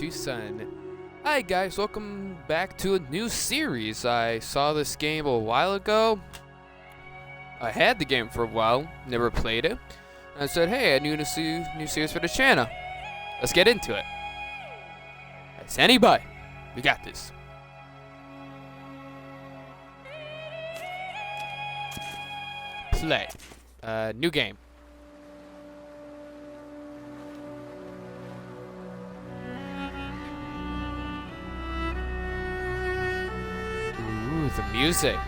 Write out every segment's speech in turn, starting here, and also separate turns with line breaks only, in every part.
to Sun. Hi guys, welcome back to a new series. I saw this game a while ago. I had the game for a while, never played it. I said, hey, I need a new series for the channel. Let's get into it. That's anybody. We got this. Play. New game. Ooh, the music.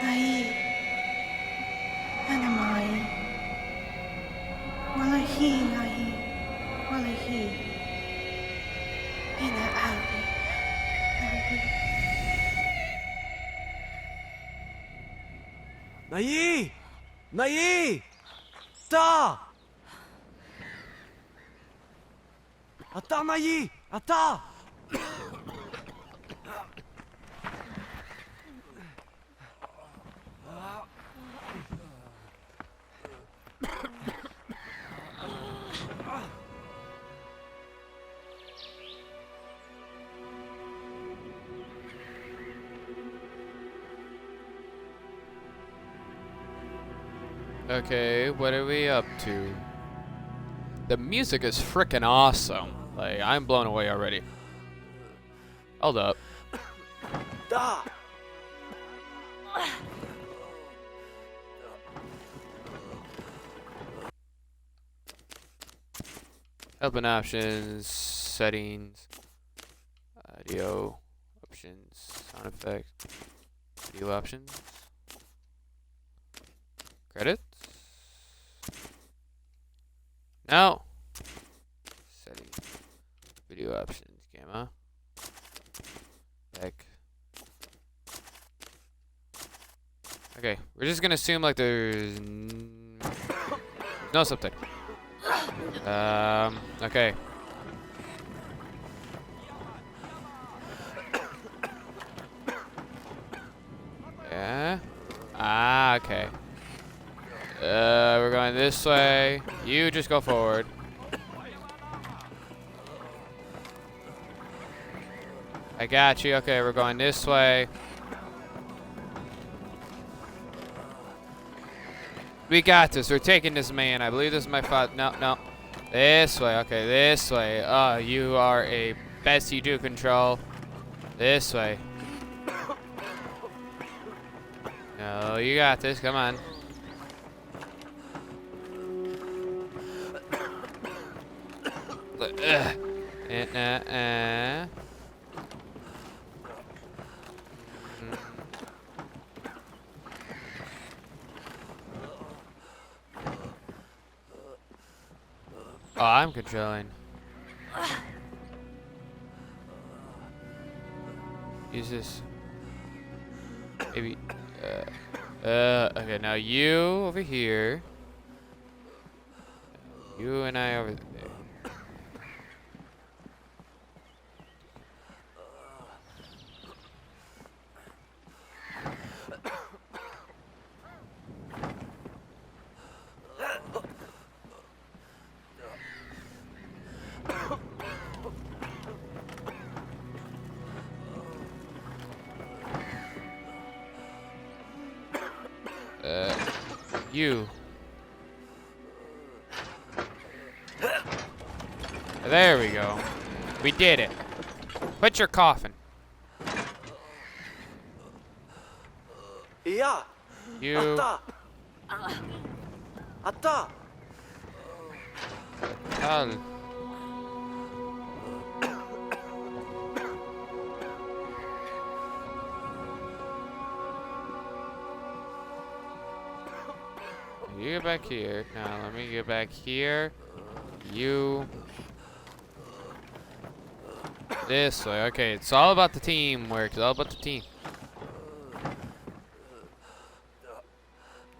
نايي أنا معي ولا هي نايي ولا هي هنا قلبي نايي
نايي تا أتا نايي أتا
Okay, what are we up to? The music is freaking awesome. Like, I'm blown away already. Hold up.
تا
Helping options, settings, audio options, sound effects, video options, credits. No. Settings, video options, gamma, back. Okay, we're just gonna assume like there's no subtitle. Okay. Yeah. Ah, okay. We're going this way. You just go forward. I got you. Okay, we're going this way. We got this. We're taking this man. I believe this is my father. No, no. This way. Okay, this way. Oh, you are a best you do control. This way. No, you got this. Come on. Oh, I'm controlling. Use this. Maybe. Okay, now you over here. You and I over there. You. There we go. We did it. Put your coffin.
Yeah.
You.
Atta. Atta.
Oh. You get back here. Now let me get back here. You. This way. Okay, it's all about the teamwork. It's all about the team.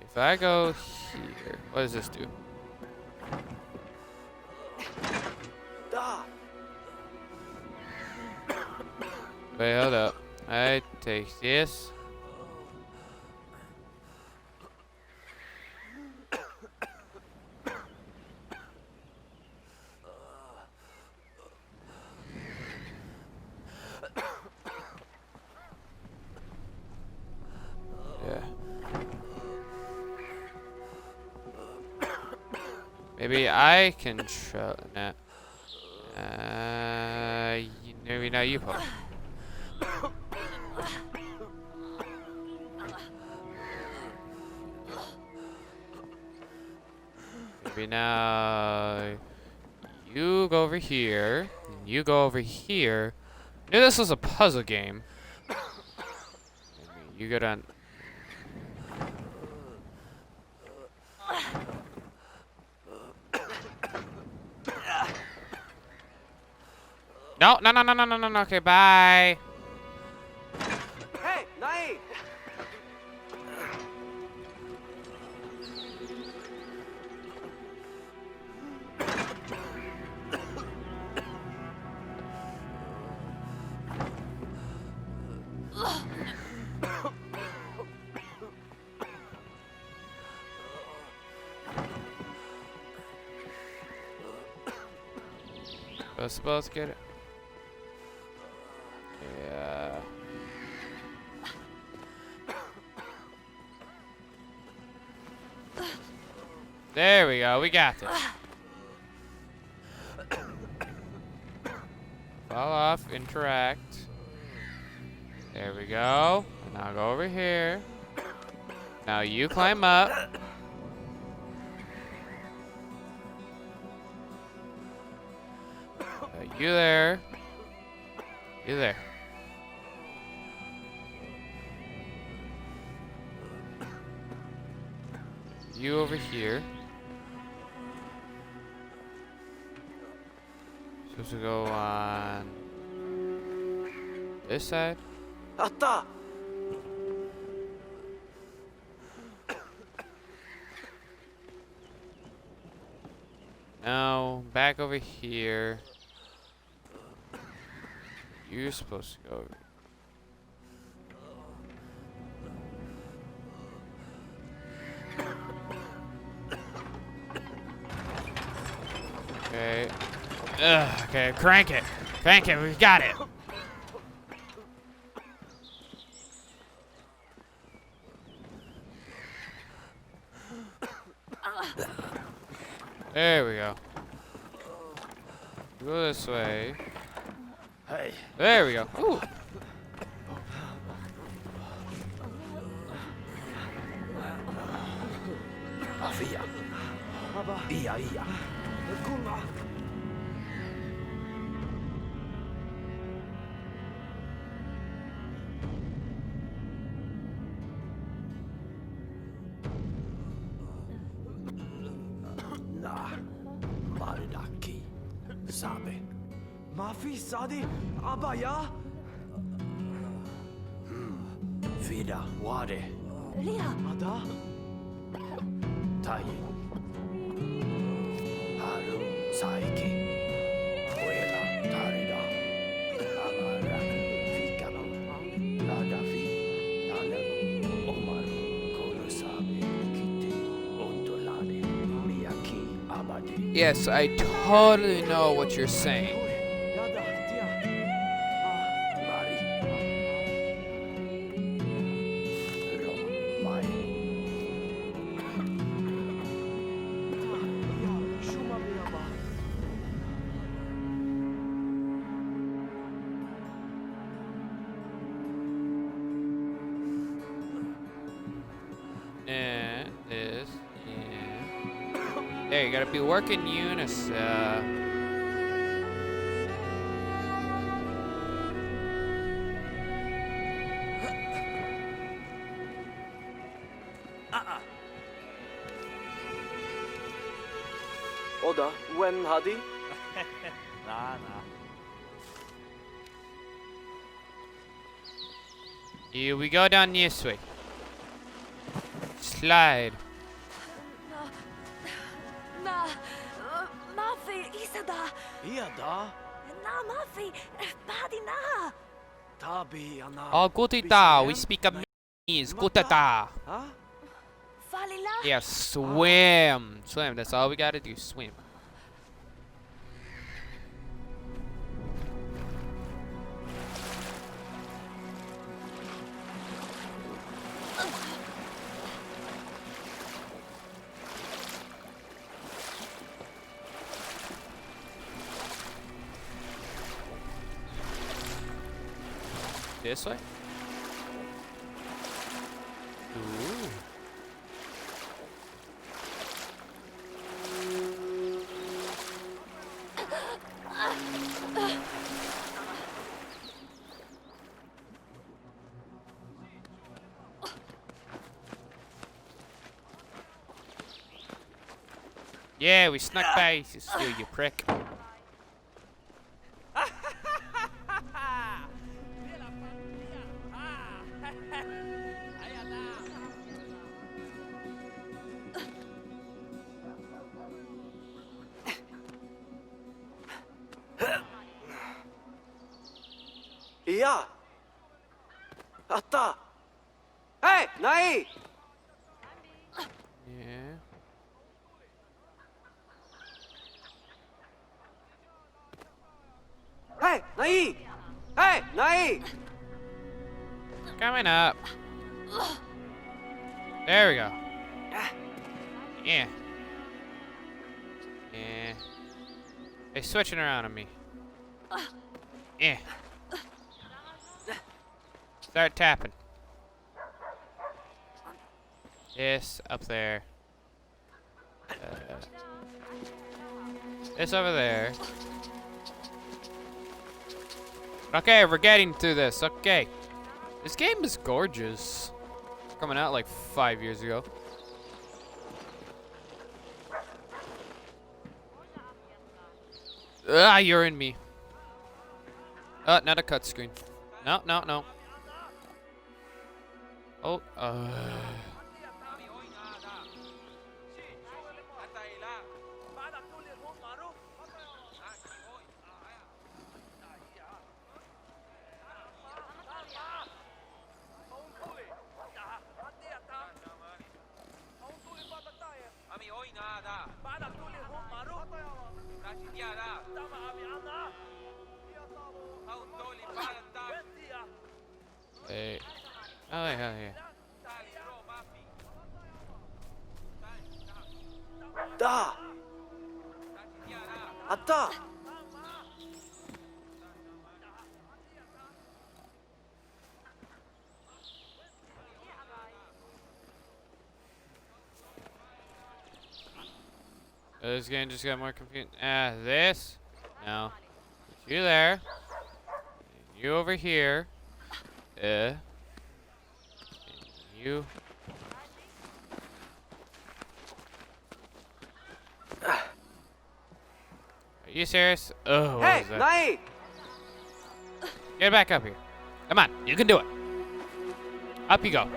If I go here, what does this do?
Da.
Wait, hold up. I take this. Yeah. Maybe I can try. Nah. Maybe now you pull. Maybe now you go over here, and you go over here. I knew this was a puzzle game. Maybe you go down. No, no, no, no, no, no, no, no. Okay, bye.
Hey, Nai.
Let's both get it. Yeah. There we go. We got this. Fall off. Interact. There we go. And now go over here. Now you climb up. You there. You there. You over here. Supposed to go on this side.
Atta.
Now back over here. You're supposed to go over. Okay. Ugh, okay, crank it. Crank it, we got it. There we go. Go this way.
Hey.
There we go. Ooh.
Afia. Iya, iya. Kuulma. Nah. Maridaki. Sabe. Mafi sadi abaya. Vida wade.
Lia.
Ada. Tai. Haru saiki. Wela tarida. Amara fikano. Nada fi. Nada. Omaru korosabe kite. Ontolane. Miyaki abadi.
Yes, I totally know what you're saying.
Yada tia. Mari. Ro mai.
you gotta be working unison.
Oda, when Hadi? Nah.
Here we go down this way. Slide.
Na, Mafi, Isada,
Iya da.
na Mafi, Padi na.
Tabi ana.
Oh, gutita. We speak Vietnamese. Gutita.
Huh?
Falila.
Yeah, swim. Swim. That's all we gotta do. Swim. This way? Ooh. Yeah, we snuck by, you prick.
Iya. Atta. Hey, Nai.
Yeah.
Hey, Nai. Hey, Nai.
Coming up. There we go. Yeah. Yeah. They switching around on me. Yeah. Start tapping. Yes, up there. This over there. Okay, we're getting to this. Okay. This game is gorgeous. Coming out like 5 years ago. Ah, you're in me. Oh, not a cut screen. No, no, no. Oh, Hey. Oh, yeah, yeah.
Da. Atta.
This game just got more confusing. This? No. You there. You over here. And you. Are you serious? Oh, what
Hey,
is that?
Nai.
Get back up here. Come on, you can do it. Up you go.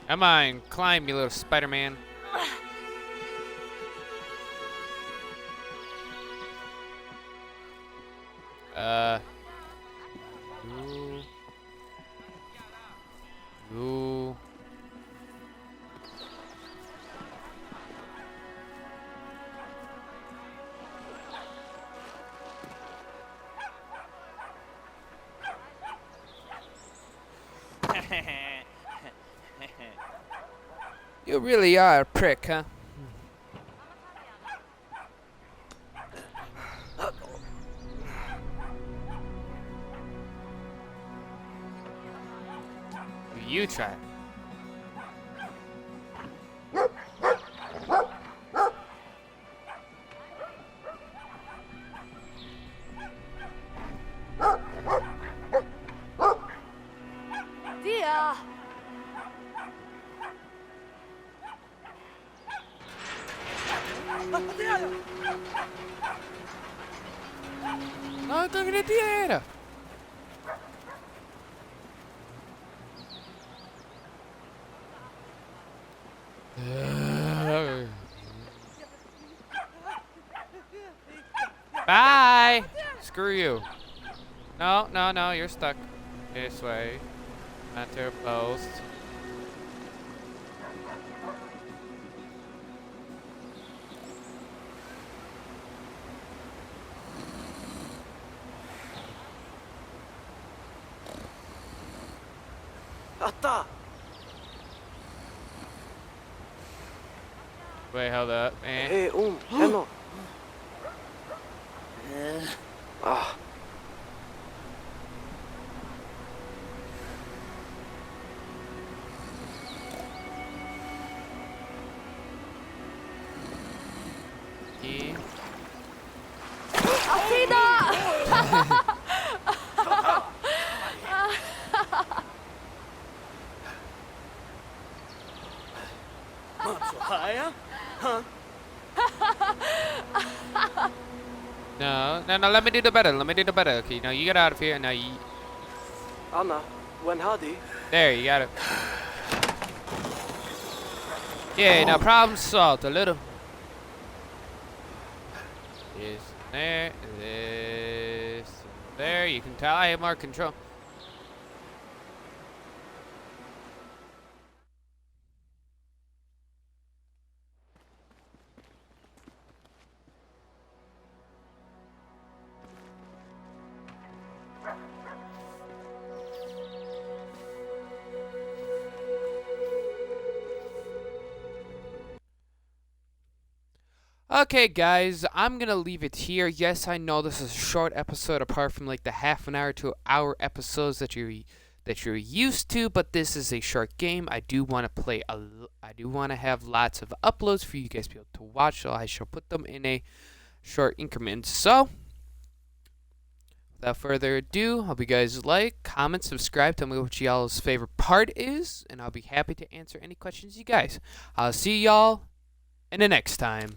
Come on, climb, you little Spider-Man. Ooh. You really are a prick, huh? You try.
Dia!
No, ito ginitira. Bye! Screw you. No, no, no, you're stuck. This way. Enter post.
Atta!
Wait, hold up.
Hey, Eno. Ah.
Key.
Alfida!
Matsukaya? Huh?
No, no, no, let me do the better. Let me do the better. Okay, now you get out of here. Now you.
Anna, when hadi?
There, you got it. Yeah, now problem solved. A little. This, there, this, there. You can tell I have more control. Okay, guys, I'm gonna leave it here. Yes, I know this is a short episode, apart from like the half an hour to hour episodes that you're used to. But this is a short game. I do want to play. I do want to have lots of uploads for you guys to be able to watch. So I shall put them in a short increment. So, without further ado, hope you guys like, comment, subscribe. Tell me what y'all's favorite part is, and I'll be happy to answer any questions you guys. I'll see y'all in the next time.